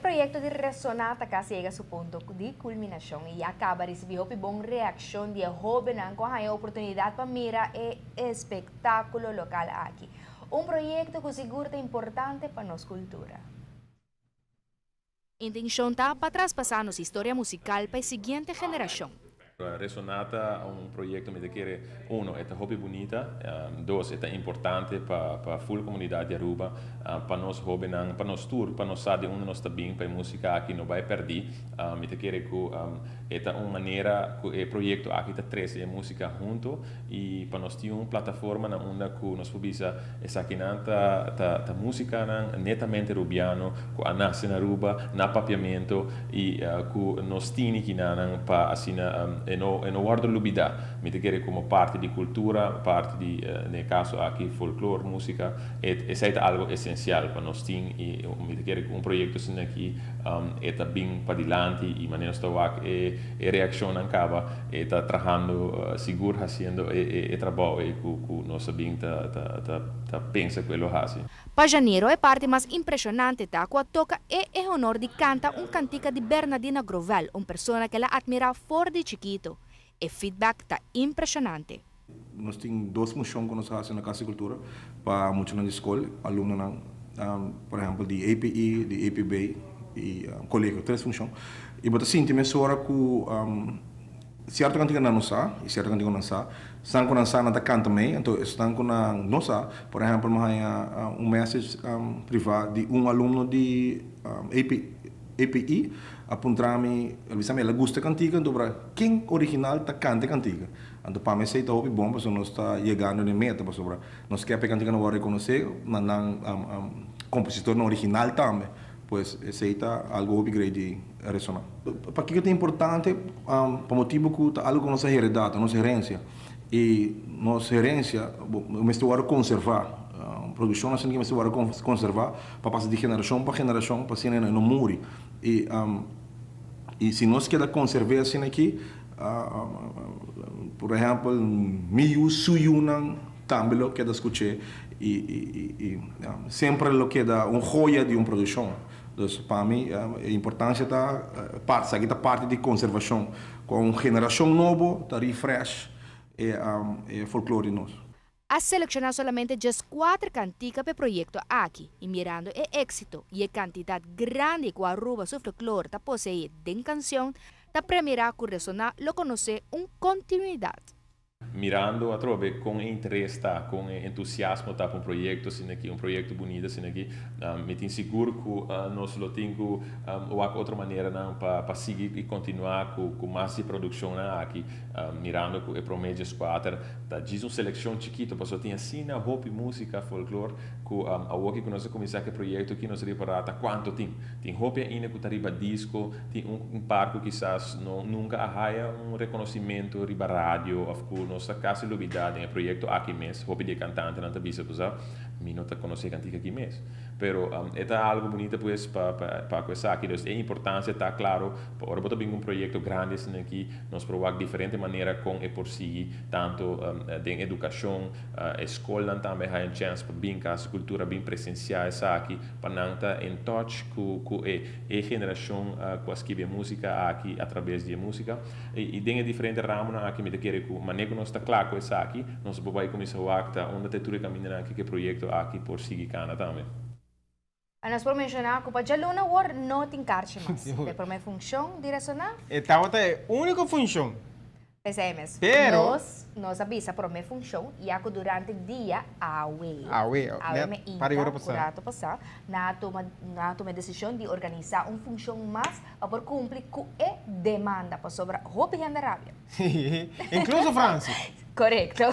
proyecto de Resonata casi llega a su punto de culminación y acaba de recibir una buena reacción de jóvenes con la oportunidad para mirar el espectáculo local aquí. Un proyecto que seguro es importante para nuestra cultura. Intenção está para traspasar nossa história musical para a seguinte geração. Resonata è un progetto che uno è hobby bonita, dos è importante per la full comunità di Aruba, per noi hobby, per noi tour, per noi sadi uno nostro bing per musica che non vai perdi, mi te chiede che è una maniera che il progetto ha che tres e musica junto e per noi una piattaforma na onda che nos fubisa è sakinanta ta musica nettamente rubiano che nasce in Aruba, na papiamento e che nos tini che nan pa asina e non guardo l'ubità, mi chiede come parte di cultura, parte di, nel caso anche folklore, musica, e è algo essenziale per noi, e mi chiede un progetto che è ben per avanti, in maniera stovak, e reazione anche, e sta lavorando sicuro, facendo, e trabalho, e che non sappiamo, pensa quello che fa. Para janeiro, a parte mais impressionante da qual toca é o honor de cantar cantica de Bernardina Grovel, uma pessoa que ela admira fora de chiquito. E feedback está impressionante. Nós temos duas funções que nós fazemos na Casa de Cultura para muitos na escola, alunos, por exemplo, de API, de APB e colégio, três funções. E bota sim, tem pessoa que certo cantiga não sabe, e certo cantiga não sabe. Estão com a não canta também, então estão com a não sabe. Por exemplo, message privado de aluno de API apontar-me, ela gosta de cantiga, então quem original está canta cantiga. Então para mim isso é muito bom, porque nós está chegando na meta, porque nós queremos cantiga não vai reconhecer, mas compositor não original também. Pues isso é algo upgrade de ressonar. Para que é importante, para motivo que é algo que nossa heredade, nossa herência. E nossa herência, nós temos que conservar. Produção assim que nós temos que conservar para passar de geração para geração, para ser no muri. E se nós queremos conservar assim aqui, por exemplo, miu suyunan também lo que escutar e sempre lo que dá joia de uma produção. Então, para mim, a importância da parte de conservação, com uma geração nova, da refresh e folclore nosso. A selecionar solamente just 4 canticas para o projeto aqui, e mirando o éxito e a quantidade grande que a Aruba seu folclore está possuir de canção, está premiar que Ressonar lo conhece uma continuidade. Mirando a trove com interesse, com entusiasmo para um projeto, um projeto bonito, me tenho seguro que nós lo temos outra maneira para seguir e continuar com mais de produção aqui, mirando que o promédio squatter, diz uma seleção chiquita, porque tinha assim a roupa música folclore, que a hora que nós começamos o projeto que nós reparamos quanto tem roupa ainda que arriba disco, tem parco que quizás nunca arraia reconhecimento riba rádio, ou nossa casa novidade em projeto aqui mesmo, hobby de cantante não tabisa posa, me não conhece cantica aqui mesmo, pero é algo bonito pues para coisa aqui, então é importante está claro, para botar bem projeto grande assim aqui, nós provar diferente maneira com e por si, tanto de educação, escola também há uma chance para bem casa cultura bem presencial aqui, para não estar em touch com a geração que escreve música aqui através de música e tem diferente ramo aqui me quer que maneira nós está claro com isso aqui, nós vamos começar a acta onde te tudo caminhando aqui que projeto aqui por seguir cana também. Nós por mencionar que para Jaluna war não tem caixa mais. É por minha função de Ressonar. Esta outra é a única função. PCMS. Pero nós avisa por minha função e ako durante o dia awe me para ida passar. passar na toma decisão de organizar uma função mais para cumprir com a demanda para sobre roupa e Arábia. Incluso Francis. Correto.